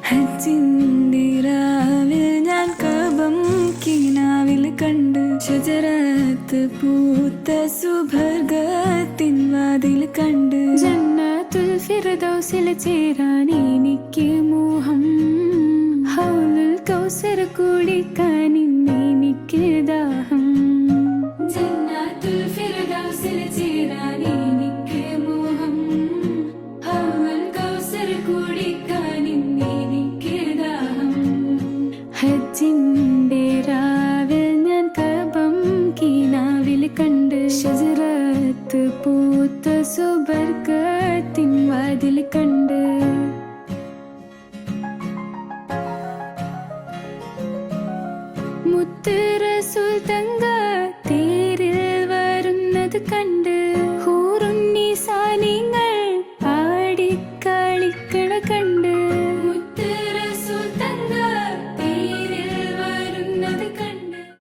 ഹജ്ജിന്റെ രാവിൽ ഞാൻ കഅബം കിനാവിൽ കണ്ട് ഷജറത്ത് പൂത്ത സുബർഗത്തിൻ വാതിൽ കണ്ട് ജന്നത്തുൽ ഫിർദൗസിൽ ചേരാൻ എനിക്ക് മോഹം ഹൗലുൽ കൗസർ കുടിക്കാൻ എനിക്ക് ദാഹം ജന്നത്തുൽ ഫിർദൗസിൽ ചേരാൻ എനിക്ക് മോഹം ഹൗലുൽ കൗസർ കുടിക്കാൻ എനിക്ക് ദാഹം ഹജ്ജിന്റെ രാവിൽ ഞാൻ കഅബം കിനാവിൽ കണ്ട് ഷജറത്ത് പൂത്ത സുബർഗത്തിൻ വാതിൽ കണ്ട് മുത്ത്